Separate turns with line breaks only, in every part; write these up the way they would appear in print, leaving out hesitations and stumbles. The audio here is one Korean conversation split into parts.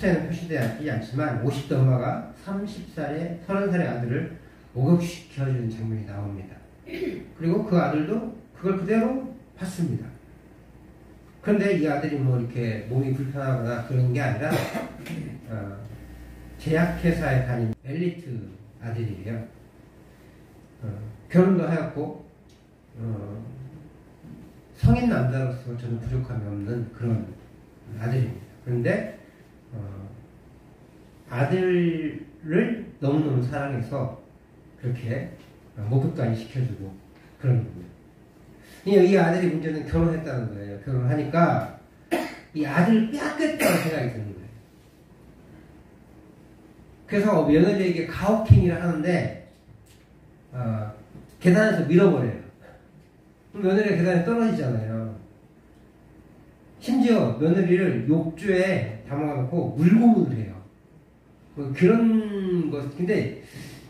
책자에는 표시되지 않지만 50대 엄마가 30살에 30살의 아들을 목욕시켜주는 장면이 나옵니다. 그리고 그 아들도 그걸 그대로 봤습니다. 그런데 이 아들이 뭐 이렇게 몸이 불편하거나 그런 게 아니라 제약회사에 다니는 엘리트 아들이에요. 결혼도 하였고 성인 남자로서 전혀 부족함이 없는 그런 아들입니다. 그런데 아들을 너무너무 사랑해서 그렇게 목욕까지 시켜주고 그런 겁니다. 이 아들이 문제는 결혼했다는 거예요. 결혼하니까 이 아들을 빼앗겠다는 생각이 드는 거예요. 그래서 며느리에게 가혹행위를 하는데 계단에서 밀어버려요. 며느리가 계단에 떨어지잖아요. 심지어 며느리를 욕조에 담아놓고 물고문을 해요. 뭐 그런 것. 근데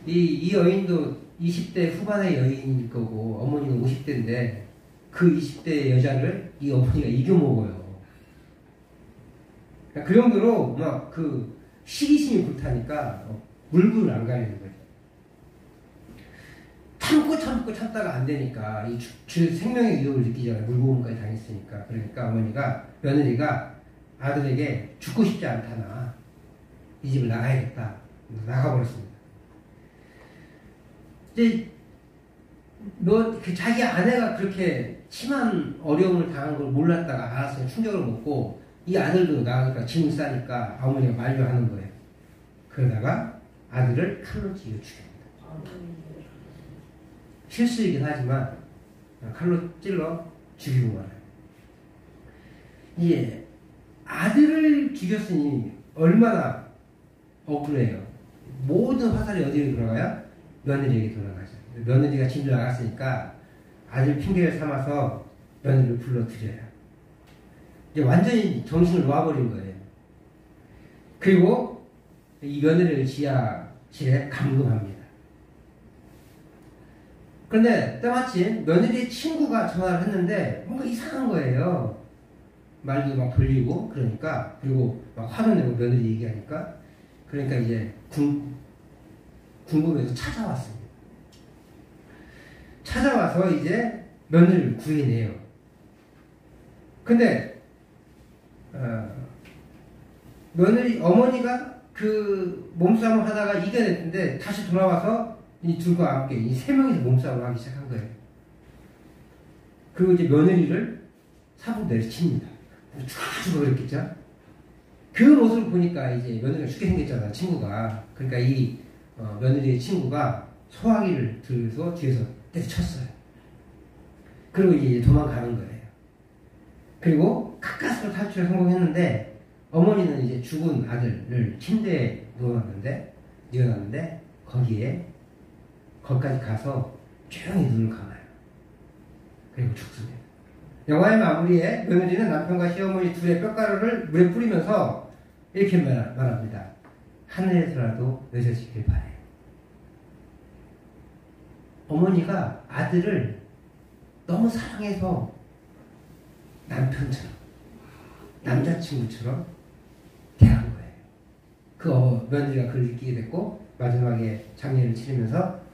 이 여인도 20대 후반의 여인일 거고 어머니는 50대인데 그 20대 여자를 이 어머니가 이겨먹어요. 그러니까 그 정도로 막 그 시기심이 불타니까 물불을 안 가리는 거예요. 참고 참다가 안 되니까 생명의 위협을 느끼잖아요. 물고문까지 당했으니까. 그러니까 며느리가 아들에게 죽고 싶지 않다나 이 집을 나가야겠다. 나가버렸습니다. 이제 자기 아내가 그렇게 심한 어려움을 당한 걸 몰랐다가 알았어요. 충격을 먹고 이 아들도 나가니까 짐을 싸니까 어머니가 만류하는 거예요. 그러다가 아들을 칼로 찔러 죽입니다. 실수이긴 하지만 칼로 찔러 죽이고 말아요. 이게 아들을 죽였으니 얼마나 억울해요. 모든 화살이 어디로 돌아가요? 며느리에게 돌아가죠. 며느리가 집을 나갔으니까 아들 핑계를 삼아서 며느리를 불러들여요. 이제 완전히 정신을 놓아버린 거예요. 그리고 이 며느리를 지하실에 감금합니다. 그런데 때마침 며느리의 친구가 전화를 했는데 뭔가 이상한 거예요. 말도 막 돌리고 그러니까, 그리고 막 화를 내고 며느리 얘기하니까, 그러니까 이제 궁금해서 찾아왔습니다. 찾아와서 이제 며느리를 구해내요. 근데 어머니가 그 몸싸움을 하다가 이겨냈는데 다시 돌아와서 이 둘과 함께 이 세 명이서 몸싸움을 하기 시작한 거예요. 그리고 이제 며느리를 사고 내리칩니다. 죽어 그랬겠죠? 그 모습을 보니까 이제 며느리가 죽게 생겼잖아, 친구가. 그러니까 이 며느리의 친구가 소화기를 들어서 뒤에서 때려쳤어요. 그리고 이제 도망가는 거예요. 그리고 가까스로 탈출에 성공했는데 어머니는 이제 죽은 아들을 침대에 뉘어놨는데 거기까지 가서 조용히 눈을 감아요. 그리고 죽습니다. 영화의 마무리에 며느리는 남편과 시어머니 둘의 뼈가루를 물에 뿌리면서 이렇게 말합니다. 하늘에서라도 맺어지길 바래. 어머니가 아들을 너무 사랑해서 남편처럼, 남자친구처럼 대한 거예요. 그 며느리가 그걸 느끼게 됐고 마지막에 장례를 치르면서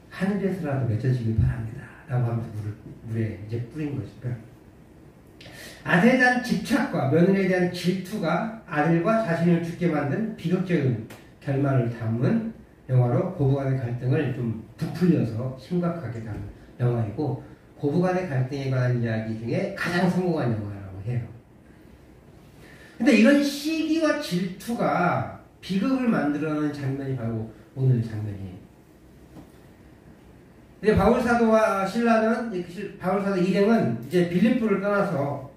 하늘에서라도 맺어지길 바랍니다 라고 하면서 물에 이제 뿌린 거죠. 아들에 대한 집착과 며느리에 대한 질투가 아들과 자신을 죽게 만든 비극적인 결말을 담은 영화로 고부간의 갈등을 좀 부풀려서 심각하게 담은 영화이고, 고부간의 갈등에 관한 이야기 중에 가장 성공한 영화라고 해요. 근데 이런 시기와 질투가 비극을 만들어내는 장면이 바로 오늘 장면이에요. 이제 바울사도와 신라는, 바울사도 일행은 이제 빌립보를 떠나서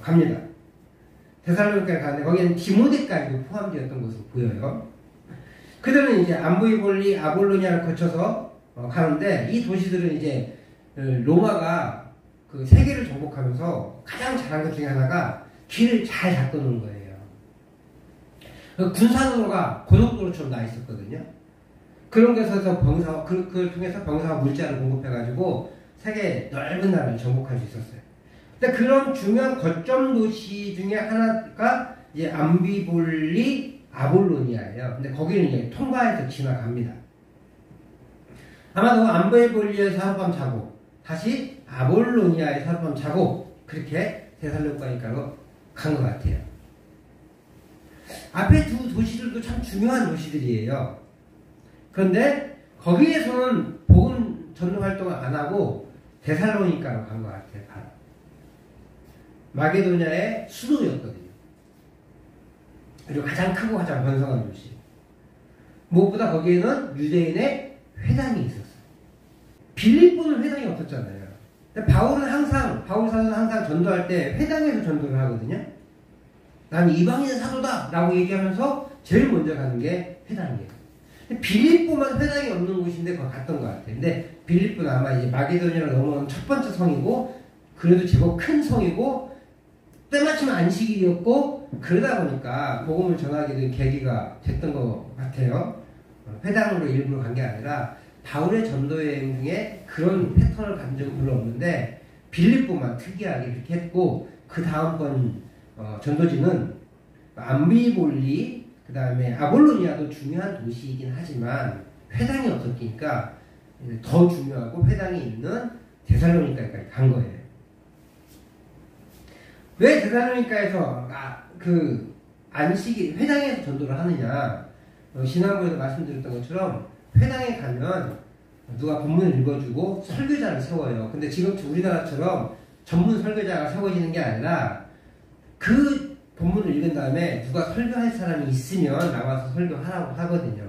갑니다. 데살로니가에 가는데 거기에는 디모데까지도 포함되었던 것으로 보여요. 그들은 이제 암보이볼리, 아볼로니아를 거쳐서 가는데, 이 도시들은 이제 로마가 그 세계를 정복하면서 가장 잘한 것 중에 하나가 길을 잘 닦아놓은 거예요. 군사도로가 고속도로처럼 나 있었거든요. 그런 곳에서 그걸 통해서 병사와 물자를 공급해가지고 세계 넓은 나라를 정복할 수 있었어요. 근데 그런 중요한 거점 도시 중에 하나가 이제 암비볼리 아볼로니아예요. 근데 거기는 이제 통과해서 지나갑니다. 아마도 암비볼리에서 하룻밤 자고 다시 아볼로니아에서 하룻밤 자고 그렇게 데살로니가로 간 것 같아요. 앞에 두 도시들도 참 중요한 도시들이에요. 그런데 거기에서는 복음 전도 활동을 안 하고 데살로니가로 간 것 같아요. 바로. 마게도냐의 수도였거든요. 그리고 가장 크고 가장 번성한 도시. 무엇보다 거기에는 유대인의 회당이 있었어요. 빌립보는 회당이 없었잖아요. 바울 사도는 항상 전도할 때 회당에서 전도를 하거든요. 난 이방인 사도다! 라고 얘기하면서 제일 먼저 가는 게 회당이에요. 빌립보만 회당이 없는 곳인데 거기 갔던 것 같아요. 근데 빌립보는 아마 이제 마게도니아를 넘어온 첫 번째 성이고, 그래도 제법 큰 성이고, 때마침 안식일이었고, 그러다 보니까 복음을 전하게 된 계기가 됐던 것 같아요. 회당으로 일부러 간 게 아니라 바울의 전도 여행 중에 그런 패턴을 간 적은 별로 없는데 빌립보만 특이하게 그렇게 했고, 그 다음번 전도지는 암비볼리, 그 다음에 아볼로니아도 중요한 도시이긴 하지만 회당이 없었으니까 더 중요하고 회당이 있는 데살로니가까지 간 거예요. 왜 데살로니가에서 그 안식일 회당에서 전도를 하느냐? 지난번에도 말씀드렸던 것처럼 회당에 가면 누가 본문을 읽어주고 설교자를 세워요. 근데 지금 우리나라처럼 전문 설교자가 세워지는 게 아니라 그 본문을 읽은 다음에 누가 설교할 사람이 있으면 나와서 설교하라고 하거든요.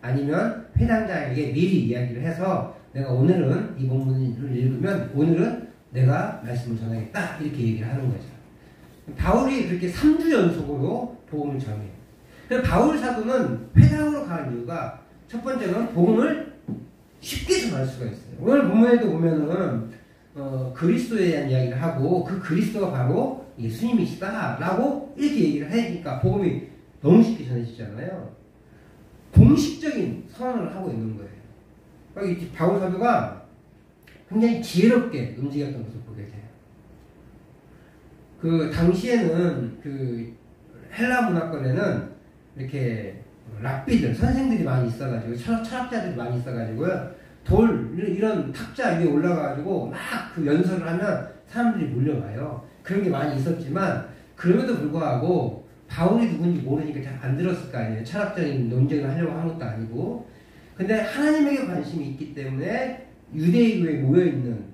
아니면 회당장에게 미리 이야기를 해서 내가 오늘은 이 본문을 읽으면 오늘은 내가 말씀을 전하겠다 이렇게 얘기를 하는 거죠. 바울이 그렇게 3주 연속으로 복음을 전해요. 그래서 바울 사도는 회당으로 가는 이유가 첫 번째는 복음을 쉽게 전할 수가 있어요. 오늘 본문에도 보면은 그리스도에 대한 이야기를 하고 그 그리스도가 바로 예수님이시다 라고 이렇게 얘기를 하니까 복음이 너무 쉽게 전해지잖아요. 공식적인 선언을 하고 있는 거예요. 그러니까 바울 사도가 굉장히 지혜롭게 움직였던 것을 보게 돼요. 그 당시에는 그 헬라 문화권에는 이렇게 랍비들, 선생들이 많이 있어가지고 철학자들이 많이 있어가지고요. 이런 탁자 위에 올라가가지고 막 그 연설을 하면 사람들이 몰려와요. 그런 게 많이 있었지만 그럼에도 불구하고 바울이 누군지 모르니까 잘 안 들었을 거 아니에요. 철학적인 논쟁을 하려고 한 것도 아니고. 근데 하나님에게 관심이 있기 때문에 유대교에 모여있는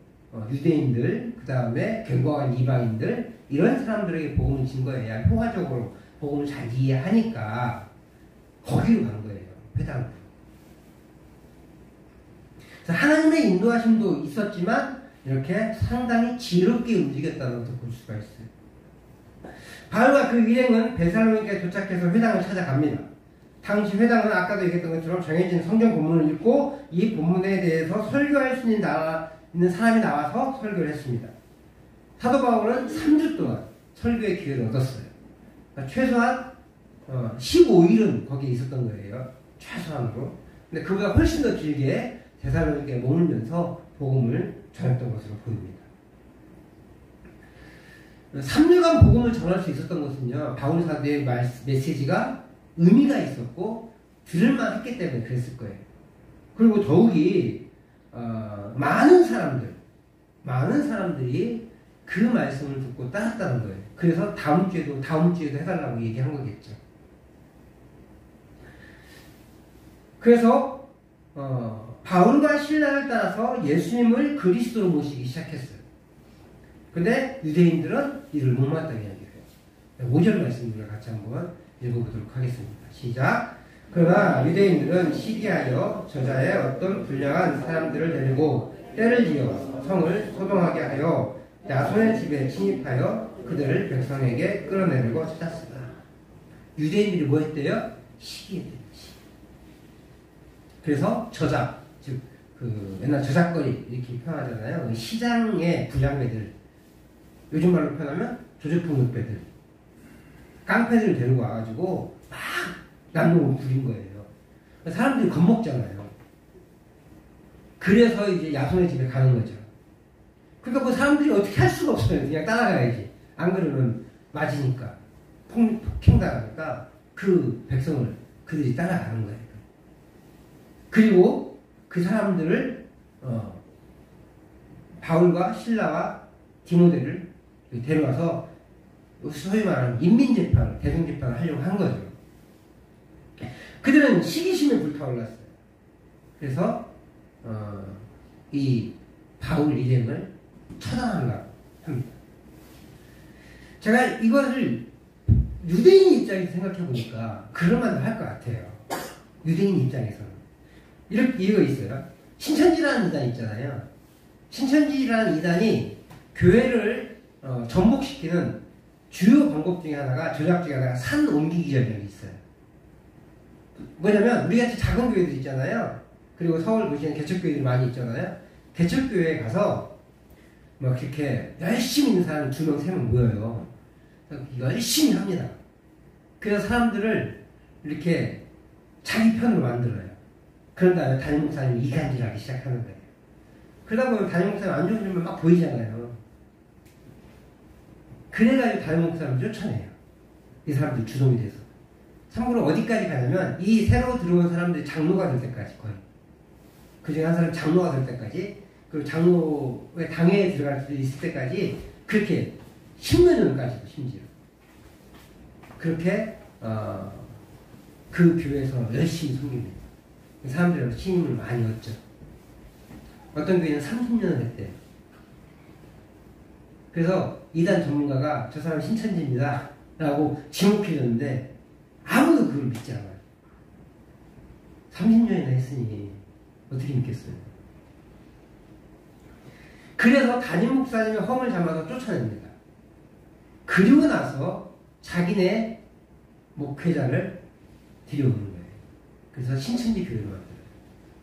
유대인들, 그 다음에 견고한 이방인들, 이런 사람들에게 복음을 진 거예요. 효과적으로 복음을 잘 이해하니까 거기로 간 거예요. 회당으로. 그래서 하나님의 인도하심도 있었지만 이렇게 상당히 지혜롭게 움직였다는 것도 볼 수가 있어요. 바울과 그 일행은 데살로니가에 도착해서 회당을 찾아갑니다. 당시 회당은 아까도 얘기했던 것처럼 정해진 성경 본문을 읽고 이 본문에 대해서 설교할 수 있는 사람이 나와서 설교를 했습니다. 사도 바울은 3주 동안 설교의 기회를 얻었어요. 그러니까 최소한 15일은 거기에 있었던 거예요. 최소한으로. 근데 그보다 훨씬 더 길게 데살로니가에 머물면서 복음을 전했던 것으로 보입니다. 3주간 복음을 전할 수 있었던 것은요, 바울 사도의 메시지가 의미가 있었고 들을만 했기 때문에 그랬을 거예요. 그리고 더욱이 많은 사람들이 그 말씀을 듣고 따랐다는 거예요. 그래서 다음 주에도 해달라고 얘기한 거겠죠. 그래서 바울과 신라를 따라서 예수님을 그리스도로 모시기 시작했어요. 근데 유대인들은 이를 못 맞다는 이야기예요. 5절 말씀을 같이 한번 읽어보도록 하겠습니다. 시작. 그러나 유대인들은 시기하여 저자의 어떤 불량한 사람들을 데리고 때를 지어 성을 소동하게 하여 야손의 집에 침입하여 그들을 백성에게 끌어내려고 찾았으나 유대인들이 뭐 했대요? 시기했대요. 그래서 저작, 즉 그 옛날 저작거리 이렇게 표현하잖아요. 시장의 불량배들, 요즘 말로 표현하면 조제품육배들, 깡패들을 데리고 와가지고 막 난동을 부린 거예요. 사람들이 겁먹잖아요. 그래서 이제 야손의 집에 가는 거죠. 그러니까 뭐 사람들이 어떻게 할 수가 없어요. 그냥 따라가야지. 안 그러면 맞으니까. 폭행당하니까 그 백성을 그들이 따라가는 거예요. 그리고 그 사람들을 바울과 실라와 디모데를 데려와서 소위 말하는 인민재판을, 대성재판을 하려고 한 거죠. 그들은 시기심에 불타올랐어요. 그래서 이 바울 일행을 처단하려고 합니다. 제가 이것을 유대인 입장에서 생각해 보니까 그럴만도 할 것 같아요. 유대인 입장에서는 이렇게 이유가 있어요. 신천지라는 이단 있잖아요. 신천지라는 이단이 교회를 전복시키는 주요 방법 중에 하나가, 조작 중에 하나가 산 옮기기 전략이 있어요. 뭐냐면 우리 같이 작은 교회들 있잖아요. 그리고 서울 보시는 개척교회들이 많이 있잖아요. 개척교회에 가서 막 이렇게 열심히 있는 사람 2명, 3명 모여요. 열심히 합니다. 그래서 사람들을 이렇게 자기 편으로 만들어요. 그런 다음에 담임 목사님이 이간질하기 시작하는 거예요. 그러다 보면 담임 목사님 안 좋은 점만 막 보이잖아요. 그래가지고 담임 목사님을 쫓아내요. 이 사람들이 주동이 돼서. 참고로 어디까지 가냐면 이 새로 들어온 사람들이 장로가 될 때까지, 거의 그 중에 한 사람 장로가 될 때까지, 그리고 장로의 당회에 들어갈 수 있을 때까지 그렇게 10년 전까지도 심지어 그렇게 그 교회에서 열심히 섬깁니다. 사람들이 신임을 많이 얻죠. 어떤 교회는 30년을 했대요. 그래서 이단 전문가가 저 사람 신천지입니다 라고 지목해줬는데 아무도 그걸 믿지 않아요. 30년이나 했으니 어떻게 믿겠어요. 그래서 담임 목사님의 험을 잡아서 쫓아냅니다. 그리고 나서 자기네 목회자를 데려오는 거예요. 그래서 신천지 교회로 만들어요.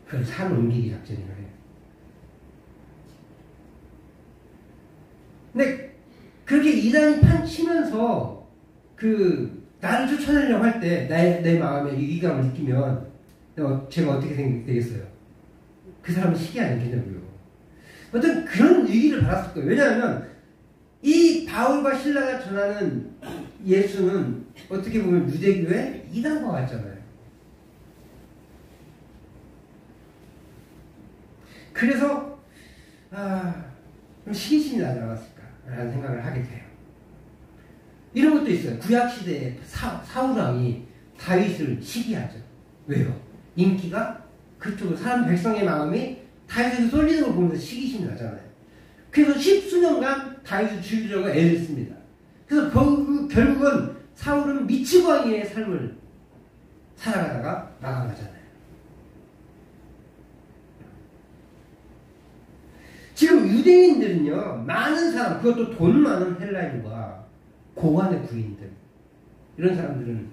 그걸 산 옮기기 작전이라고 해요. 근데 그렇게 이단이 판치면서 나를 쫓아내려고 할 때 내 마음에 위기감을 느끼면 제가 어떻게 되겠어요? 그 사람은 시기 아니겠냐고요. 어떤 그런 위기를 받았을 거예요. 왜냐하면 이 바울과 실라가 전하는 예수는 어떻게 보면 유대교의 이단과 같잖아요. 그래서 좀 시기심이 나지 않았을까라는 생각을 하게 돼요. 이런 것도 있어요. 구약시대에 사울왕이 다윗을 시기하죠. 왜요? 인기가 그쪽으로 사람 백성의 마음이 다윗에게 쏠리는 걸 보면서 시기심이 나잖아요. 그래서 10수년간 다윗을 죽이려고 애를 씁니다. 그래서 결국은 사울은 미치광이의 삶을 살아가다가 마감하잖아요. 지금 유대인들은요, 많은 사람, 그것도 돈 많은 헬라인과 고관의 부인들, 이런 사람들은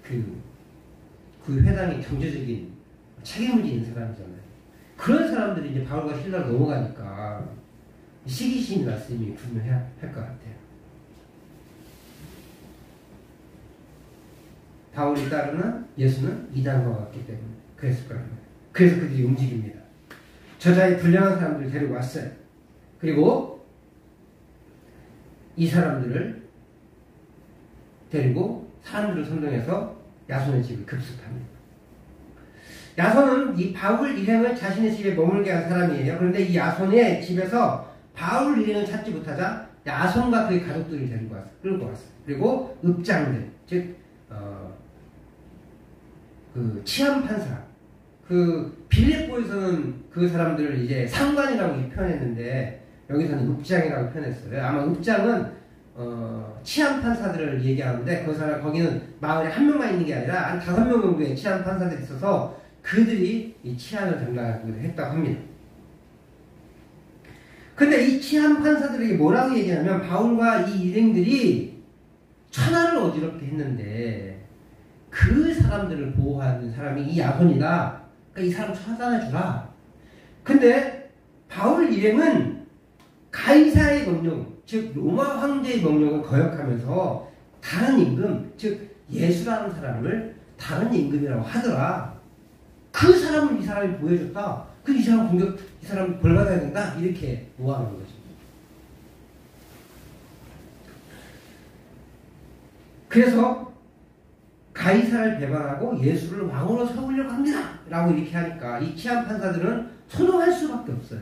그 회당의 경제적인 책임을 지는 사람이잖아요. 그런 사람들이 이제 바울과 실라로 넘어가니까 시기심이 났으니 분명해야 할 것 같아요. 바울이 따르는 예수는 이단과 같기 때문에 그랬을 거라는 거예요. 그래서 그들이 움직입니다. 저자의 불량한 사람들을 데리고 왔어요. 그리고 이 사람들을 데리고 사람들을 선동해서 야손의 집을 급습합니다. 야손은 이 바울 일행을 자신의 집에 머물게 한 사람이에요. 그런데 이 야손의 집에서 바울 일행을 찾지 못하자 야손과 그의 가족들을 끌고 왔어요. 그리고 읍장들, 즉 그 치안판사, 빌립보에서는 그 사람들을 이제 상관이라고 표현했는데 여기서는 읍장이라고 표현했어요. 아마 읍장은 치안판사들을 얘기하는데 거기는 마을에 한 명만 있는 게 아니라 한 5명 정도의 치안판사들이 있어서 그들이 이 치안을 담당하기도 했다고 합니다. 근데 이 치안판사들에게 뭐라고 얘기하냐면 바울과 이 일행들이 천하를 어지럽게 했는데 그 사람들을 보호하는 사람이 이 야손이다. 그러니까 이 사람 처단해주라. 근데 바울 일행은 가이사의 명령, 즉 로마 황제의 명령을 거역하면서 다른 임금, 즉 예수라는 사람을 다른 임금이라고 하더라. 그 사람을 이 사람이 보여줬다. 이 사람 벌 받아야 된다. 이렇게 모함하는 거죠. 그래서 가이사를 배반하고 예수를 왕으로 세우려고 합니다. 라고 이렇게 하니까 이 치안 판사들은 선호할 수밖에 없어요.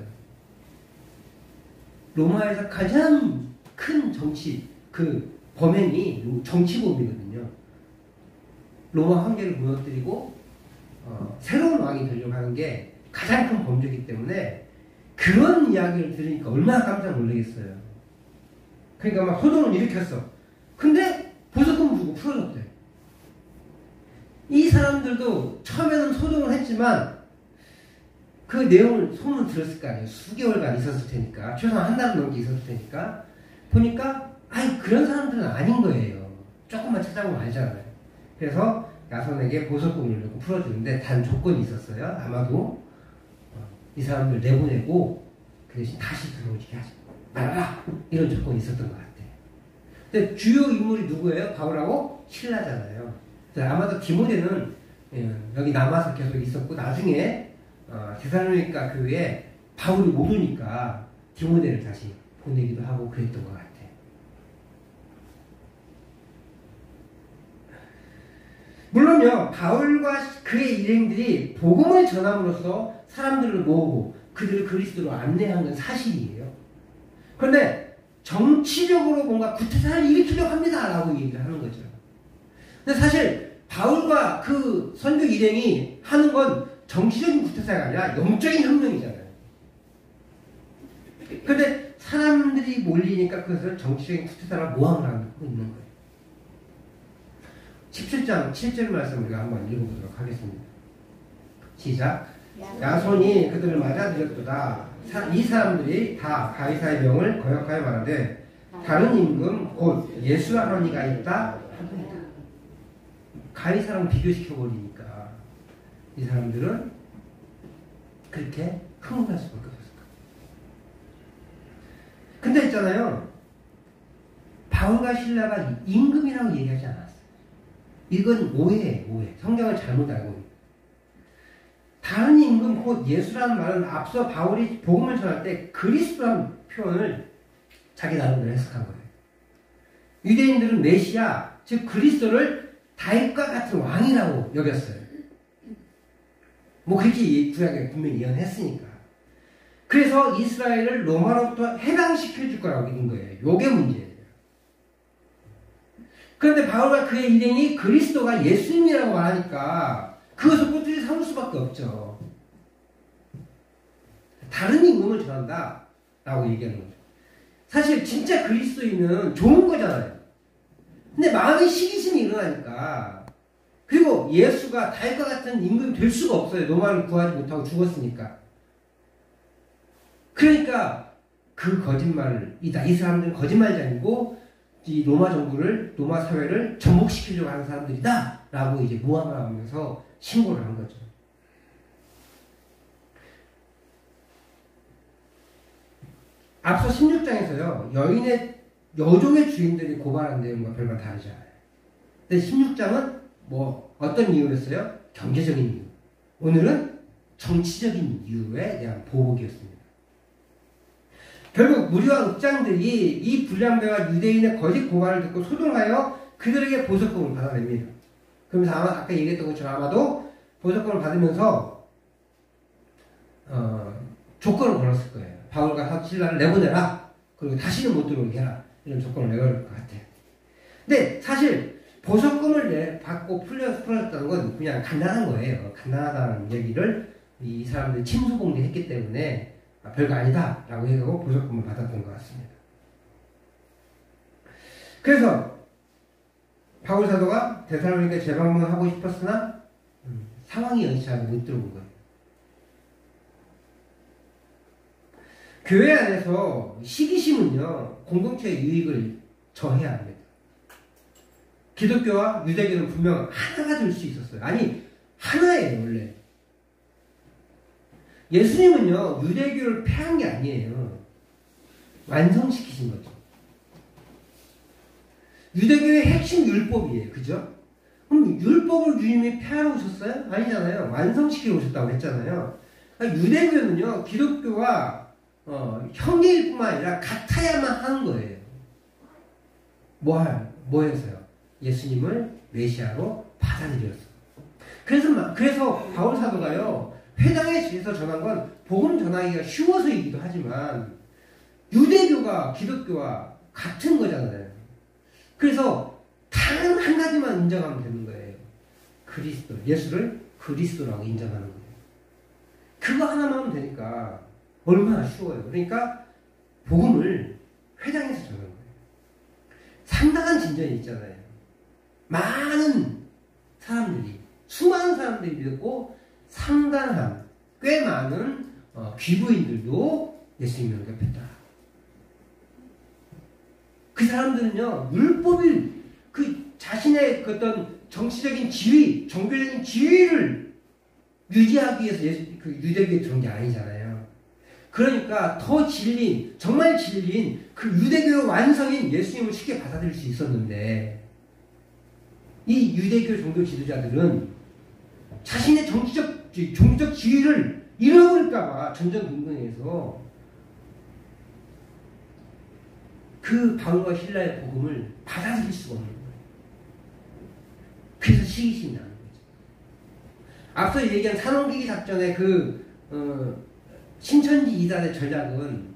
로마에서 가장 큰 정치, 그 범행이 정치범이거든요. 로마 황제를 무너뜨리고 새로운 왕이 되려고 하는 게 가장 큰 범죄이기 때문에 그런 이야기를 들으니까 얼마나 깜짝 놀라겠어요. 그러니까 막 소동을 일으켰어. 근데 보석금 주고 풀어줬대. 이 사람들도 처음에는 소동을 했지만 그 내용을 소문 들었을 거 아니에요. 수개월간 있었을 테니까. 최소한 한 달 넘게 있었을 테니까. 보니까 아이 그런 사람들은 아닌 거예요. 조금만 찾아보면 알잖아요. 그래서 야손에게 보석금을 주고 풀어주는데 단 조건이 있었어요. 아마도 이 사람들 내보내고 그 대신 다시 들어오게 하지 말아라. 이런 조건이 있었던 것 같아요. 근데 주요 인물이 누구예요? 바울하고 실라잖아요. 그래서 아마도 디모데는 여기 남아서 계속 있었고 나중에 데살로니가 교회에 바울이 모르니까 디모데를 다시 보내기도 하고 그랬던 것 같아요. 물론요, 바울과 그의 일행들이 복음을 전함으로써 사람들을 모으고 그들을 그리스도로 안내한 건 사실이에요. 그런데 정치적으로 뭔가 구태사를 일으키려고 합니다. 라고 얘기를 하는 거죠. 근데 사실 바울과 그 선교 일행이 하는 건 정치적인 구태사가 아니라 영적인 혁명이잖아요. 그런데 사람들이 몰리니까 그것을 정치적인 구태사라 모함을 하고 있는 거예요. 17장 7절 말씀 우리가 한번 읽어보도록 하겠습니다. 시작. 야손이 그들을 맞아들였도다. 이 사람들이 다 가이사의 명을 거역하여 말하되 다른 임금 곧 예수라는 이가 있다. 가이사랑 비교시켜버리니까 이 사람들은 그렇게 흥분할 수밖에 없었을 거예요. 근데 있잖아요. 바울과 실라가 임금이라고 얘기하지 않았어요. 이건 오해예요. 오해. 성경을 잘못 알고 있는. 다른 임금 곧 예수라는 말은 앞서 바울이 복음을 전할 때 그리스도라는 표현을 자기 나름대로 해석한 거예요. 유대인들은 메시아, 즉 그리스도를 다윗과 같은 왕이라고 여겼어요. 뭐 그렇게 구약에 분명히 예언했으니까. 그래서 이스라엘을 로마로부터 해방시켜줄 거라고 믿은 거예요. 요게 문제예요. 그런데 바울과 그의 일행이 그리스도가 예수님이라고 말하니까 그것을 꼬투리 삼을 수밖에 없죠. 다른 임금을 전한다 라고 얘기하는 거죠. 사실 진짜 그리스도인은 좋은 거잖아요. 근데 마음의 시기심이 일어나니까, 그리고 예수가 다윗과 같은 임금이 될 수가 없어요. 로마를 구하지 못하고 죽었으니까. 그러니까 그 거짓말을 이 사람들은 거짓말장이고 이 로마 정부를, 로마 사회를 전복시키려고 하는 사람들이다 라고 이제 모함을 하면서 신고를 한 거죠. 앞서 16장에서요, 여종의 주인들이 고발한 내용과 별반 다르지 않아요. 근데 16장은 뭐 어떤 이유였어요? 경제적인 이유. 오늘은 정치적인 이유에 대한 보복이었습니다. 결국 무리와 읍장들이 이 불량배와 유대인의 거짓 고발을 듣고 소동하여 그들에게 보석금을 받아냅니다. 그러면서 아까 얘기했던 것처럼 아마도 보석금을 받으면서 조건을 걸었을 거예요. 바울과 실라를 내보내라. 그리고 다시는 못 들어오게 해라. 이런 조건을 내걸을 것 같아요. 근데 사실 보석금을 받고 풀어졌다는 건 그냥 간단한 거예요. 간단하다는 얘기를 이 사람들이 침소봉대했기 때문에 별거 아니다 라고 해서 보석금을 받았던 것 같습니다. 그래서 바울 사도가 데살로니가에 재방문하고 싶었으나 상황이 여의치 않고 못 들어온 거예요. 교회 안에서 시기심은요, 공동체의 유익을 저해야 합니다. 기독교와 유대교는 분명 하나가 될 수 있었어요. 아니, 하나예요, 원래. 예수님은요, 유대교를 폐한 게 아니에요. 완성시키신 거죠. 유대교의 핵심 율법이에요. 그죠? 그럼 율법을 주님이 폐하러 오셨어요? 아니잖아요. 완성시키러 오셨다고 했잖아요. 그러니까 유대교는요, 기독교와 형제일 뿐만 아니라 같아야만 하는 거예요. 뭐 해서요? 예수님을 메시아로 받아들였어. 그래서 바울 사도가요, 회당에 지에서 전한 건 복음 전하기가 쉬워서이기도 하지만 유대교가 기독교와 같은 거잖아요. 그래서 단 한 가지만 인정하면 되는 거예요. 그리스도, 예수를 그리스도라고 인정하는 거예요. 그거 하나만 하면 되니까 얼마나 쉬워요. 그러니까 복음을 회당에서 전하는 거예요. 상당한 진전이 있잖아요. 많은 사람들이, 수많은 사람들이 믿었고 상당한, 꽤 많은 귀부인들도 예수님을 영접했다. 그 사람들은요, 율법이 그 자신의 그 어떤 정치적인 지위, 종교적인 지위를 유지하기 위해서 그 유대교에 들어온 게 아니잖아요. 그러니까 더 진린, 정말 진린 그 유대교의 완성인 예수님을 쉽게 받아들일 수 있었는데, 이 유대교 종교 지도자들은 자신의 종교적 지위를 잃어버릴까봐 전전긍긍해서 그 바울과 실라의 복음을 받아들일 수가 없는 거예요. 그래서 시기심이 나는 거죠. 앞서 얘기한 산왕기기 작전의 신천지 이단의 전략은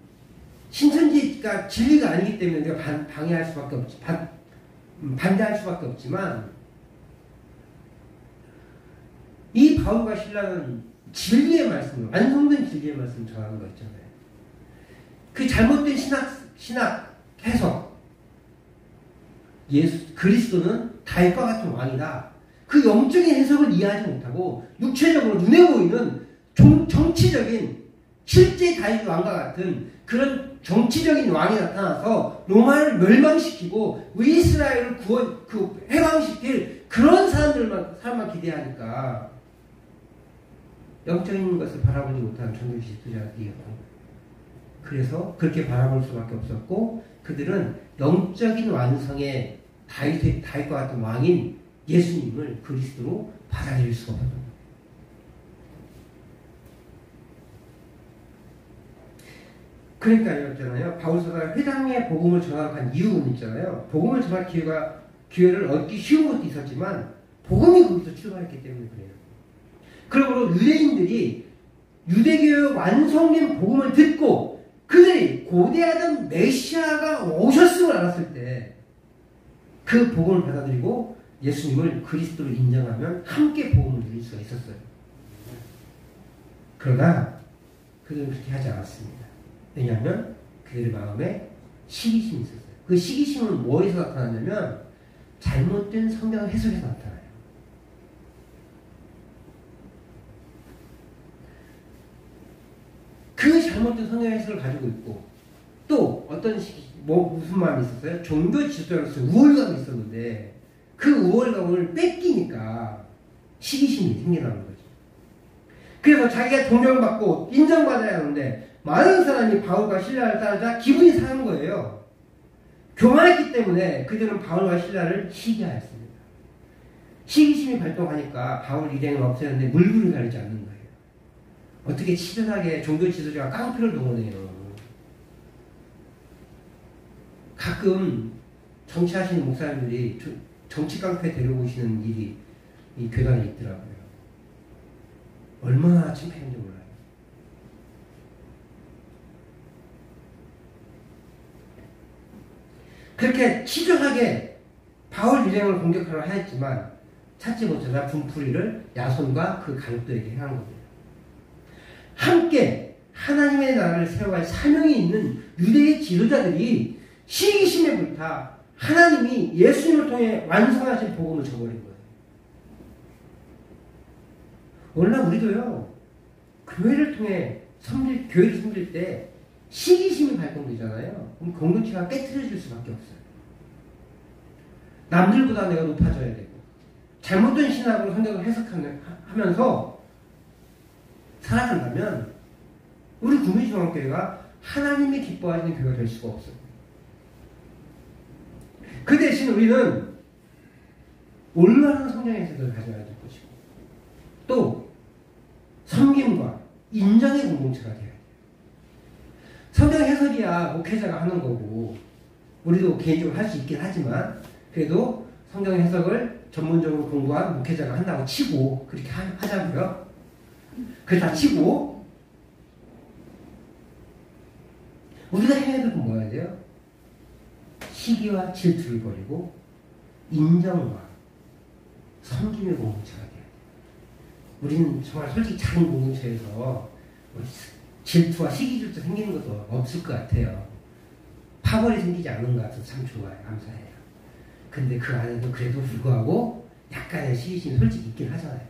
신천지가 진리가 아니기 때문에 우리가 방해할 수밖에 없지, 반대할 수밖에 없지만, 이 바울과 실라는 진리의 말씀을, 완성된 진리의 말씀을 전하는 거 있잖아요. 그 잘못된 신학 해석, 그리스도는 다윗과 같은 왕이다. 그 영적인 해석을 이해하지 못하고 육체적으로 눈에 보이는 정치적인, 실제 다윗 왕과 같은 그런 정치적인 왕이 나타나서 로마를 멸망시키고 이스라엘을 해방시킬 그런 사람만 기대하니까 영적인 것을 바라보지 못하는 종교 지도자들이었고, 그래서 그렇게 바라볼 수밖에 없었고, 그들은 영적인 완성의 다윗과 같은 왕인 예수님을 그리스도로 받아들일 수가 없었던 거예요. 그러니까 있잖아요. 바울사가 회당의 복음을 전학한 이유는 있잖아요. 복음을 전할 기회를 얻기 쉬운 것도 있었지만 복음이 거기서 출발했기 때문에 그래요. 그러므로 유대인들이 유대교의 완성된 복음을 듣고 그들이 고대하던 메시아가 오셨음을 알았을 때 그 복음을 받아들이고 예수님을 그리스도로 인정하면 함께 복음을 누릴 수가 있었어요. 그러나 그들은 그렇게 하지 않았습니다. 왜냐하면 그들의 마음에 시기심이 있었어요. 그 시기심은 뭐에서 나타나냐면 잘못된 성경 해석에서 나타나요. 그 잘못된 성경 해석을 가지고 있고, 또 어떤 무슨 마음이 있었어요? 종교 지도자로서 우월감이 있었는데 그 우월감을 뺏기니까 시기심이 생겨나는 거죠. 그래서 자기가 존경받고 인정받아야 하는데 많은 사람이 바울과 실라를 따르자 기분이 상한 거예요. 교만했기 때문에 그들은 바울과 실라를 시기하였습니다. 시기심이 발동하니까 바울 일행을 없애는데 물불을 가리지 않는 거예요. 어떻게 치졸하게 종교 지도자가 깡패를 동원해요. 가끔 정치하시는 목사님들이 정치 깡패 데려오시는 일이 이 교단에 있더라고요. 얼마나 창피한지 몰라요. 그렇게 치졸하게 바울 일행을 공격하려 하였지만 찾지 못하자 분풀이를 야손과 그 가족들에게 행한 겁니다. 함께 하나님의 나라를 세워갈 사명이 있는 유대의 지도자들이 시기심에 불타 하나님이 예수님을 통해 완성하신 복음을 저버린 거예요. 오늘날 우리도요, 교회를 통해 교회를 섬길 때 시기심이 발동되잖아요. 그럼 공동체가 깨트려질 수밖에 없어요. 남들보다 내가 높아져야 되고, 잘못된 신학으로 성경을 해석하면서 살아간다면 우리 구미중앙교회가 하나님이 기뻐하시는 교회가 될 수가 없어요. 그 대신 우리는 올바른 성경 해석을 가져야 될 것이고, 또 섬김과 인정의 공동체가 돼야 돼요. 성경 해석이야 목회자가 하는 거고 우리도 개인적으로 할 수 있긴 하지만 그래도 성경 해석을 전문적으로 공부한 목회자가 한다고 치고 그렇게 하자고요. 그렇다 치고 우리가 해야 될 건 뭐야 돼요? 시기와 질투를 버리고 인정과 섬김의 공동체가 돼야 돼요. 우리는 정말 솔직히 작은 공동체에서 질투와 시기 질투 생기는 것도 없을 것 같아요. 파벌이 생기지 않는 것 같아서 참 좋아요. 감사해요. 근데 그 안에도 그래도 불구하고 약간의 시기심이 솔직히 있긴 하잖아요.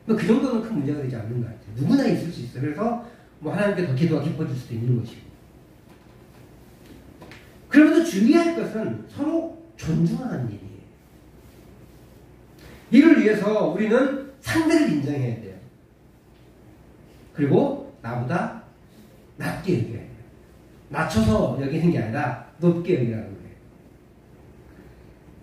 그 정도는 큰 문제가 되지 않는 것 같아요. 누구나 있을 수 있어요. 그래서 뭐 하나님께 더 기도가 깊어질 수도 있는 것이고. 그러면서 주의할 것은 서로 존중하는 일이에요. 이를 위해서 우리는 상대를 인정해야 돼요. 그리고 나보다 낮게 여겨야 돼요. 낮춰서 여기는 게 아니라 높게 여기라는 거예요.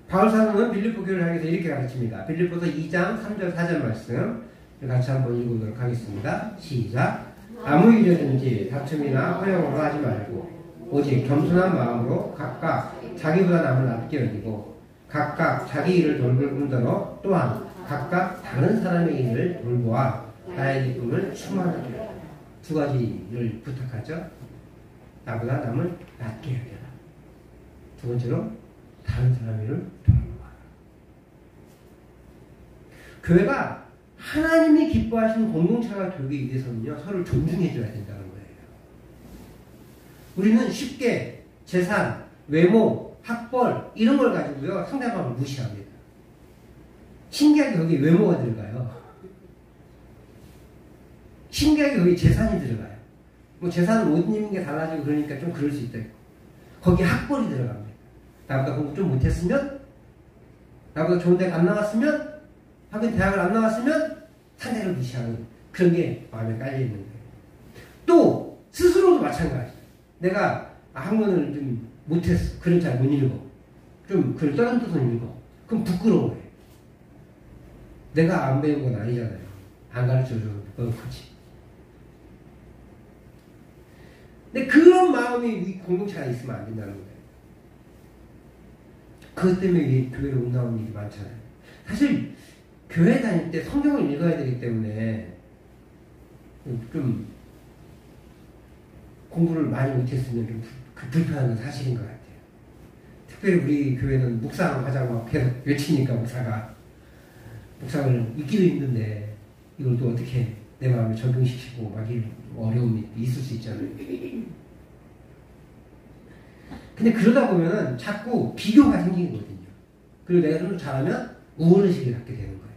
바울 사도는 빌립보 교회를 향해서 이렇게 가르칩니다. 빌립보서 2장 3절 4절 말씀 같이 한번 읽어보도록 하겠습니다. 시작. 아무 일이든지 다툼이나 허영으로 하지 말고 오직 겸손한 마음으로 각각 자기보다 남을 낮게 여기고 각각 자기 일을 돌볼 뿐더러 또한 각각 다른 사람의 일을 돌보아 나의 기쁨을 충만하게. 두 가지를 부탁하죠. 나보다 남을 낮게 여겨라. 두 번째로 다른 사람의 일을 돌보아. 교회가 하나님이 기뻐하시는 공동체가 되기 위해서는요, 서로를 존중해줘야 된다는 거예요. 우리는 쉽게 재산, 외모, 학벌 이런 걸 가지고요 상대방을 무시합니다. 신기하게 거기 외모가 들어가요. 신기하게 거기 재산이 들어가요. 뭐 재산은 옷 입는 게 달라지고 그러니까 좀 그럴 수 있다. 거기 학벌이 들어갑니다. 나보다 공부 좀 못했으면, 나보다 좋은 대학 안 나왔으면, 하긴 대학을 안 나왔으면 상대를 무시하는 그런 게 마음에 깔려있는 거예요. 또 스스로도 마찬가지예요. 내가 학문을 좀 못했어. 글을 잘 못 읽어. 좀 글을 떠듬떠서 읽어. 그럼 부끄러워해. 내가 안 배운 건 아니잖아요. 안 가르쳐줘도 그렇지. 근데 그런 마음이 공동체가 있으면 안 된다는 거예요. 그것 때문에 교회로 못 나오는 일이 많잖아요. 사실 교회 다닐 때 성경을 읽어야 되기 때문에 좀 공부를 많이 못했으면 좀 불편한 건 사실인 것 같아요. 특별히 우리 교회는 묵상 하자고 막 계속 외치니까 묵상을 읽기도 힘든데 이걸 또 어떻게 내 마음에 적용시키고 막 이런 어려움이 있을 수 있잖아요. 근데 그러다 보면은 자꾸 비교가 생기거든요. 그리고 내가 좀 잘하면 우월의식을 갖게 되는 거예요.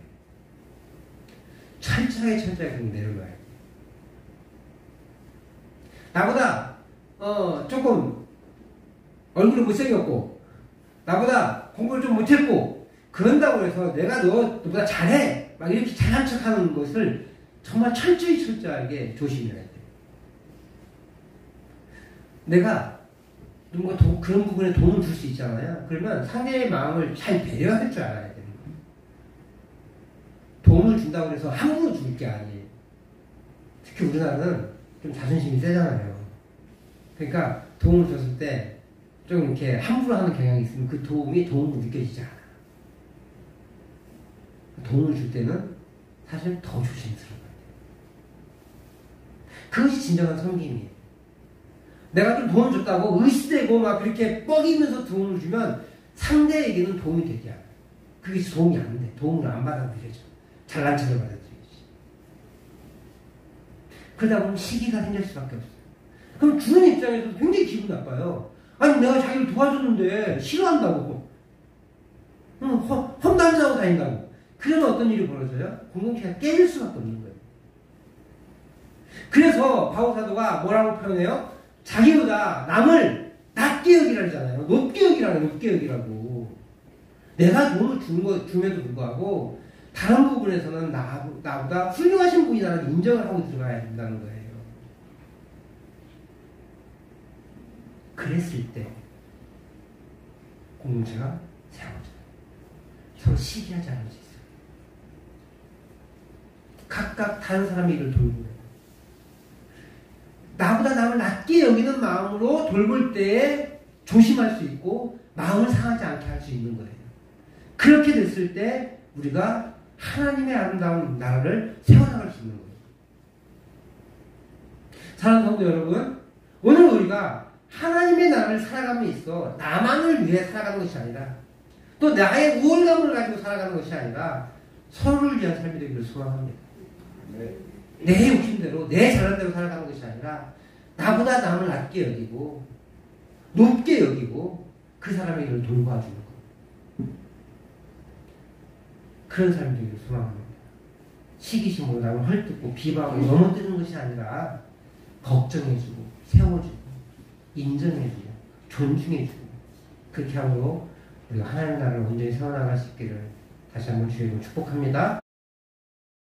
철저하게 그냥 내려놔야 돼요. 나보다 조금 얼굴이 못생겼고 나보다 공부를 좀 못했고 그런다고 해서 내가 너보다 잘해 막 이렇게 잘한 척하는 것을 정말 철저하게 조심해야 돼요. 내가 누군가 그런 부분에 도움을 줄 수 있잖아요. 그러면 상대의 마음을 잘 배려할 줄 알아야 되는 거예요. 도움을 준다고 해서 함부로 줄 게 아니에요. 특히 우리나라는 좀 자존심이 세잖아요. 그러니까 도움을 줬을 때 좀 이렇게 함부로 하는 경향이 있으면 그 도움이 도움으로 느껴지지 않아요. 도움을 줄 때는 사실 더 조심스러워야 돼요. 그것이 진정한 섬김이에요. 내가 좀 도움을 줬다고 의시되고 막 그렇게 뻐기면서 도움을 주면 상대에게는 도움이 되지 않아요. 그게 도움이 안 돼. 도움을 안 받아들여져. 잘난 척을 받아들여지. 그러다 보면 시기가 생길 수밖에 없어요. 그럼 주는 입장에서도 굉장히 기분 나빠요. 아니 내가 자기를 도와줬는데 싫어한다고. 험담하고 다닌다고. 그러면 어떤 일이 벌어져요? 공동체가 깨질 수밖에 없는 거예요. 그래서 바울 사도가 뭐라고 표현해요? 자기보다 남을 낮게 여기라잖아요. 높게 여기라고. 내가 도움을 줌에도 불구하고 다른 부분에서는 나보다 훌륭하신 분이라는 인정을 하고 들어가야 된다는 거예요. 그랬을 때 공동체가 세워져요. 서로 시기하지 않을 수 있어요. 각각 다른 사람의 일을 돌보는 거예요. 나보다 남을 낮게 여기는 마음으로 돌볼 때에 조심할 수 있고 마음을 상하지 않게 할 수 있는 거예요. 그렇게 됐을 때 우리가 하나님의 아름다운 나라를 세워나갈 수 있는 거예요. 사랑하는 성도 여러분, 오늘 우리가 하나님의 나라를 살아감에 있어 나만을 위해 살아가는 것이 아니라 또 나의 우월감을 가지고 살아가는 것이 아니라 서로를 위한 삶이 되기를 소망합니다. 내 욕심대로 내 잘난대로 살아가는 것이 아니라 나보다 남을 낮게 여기고 높게 여기고 그 사람의 일을 돌봐주는 것. 그런 삶이 되기를 소망합니다. 시기심으로 남을 헐뜯고 비방하고 넘어뜨는 것이 아니라 걱정해주고 세워주고 인정해주고 존중해주고 그렇게 함으로 우리가 하나님 나라를 온전히 세워나갈 수 있기를 다시 한번 주의 이름으로 축복합니다.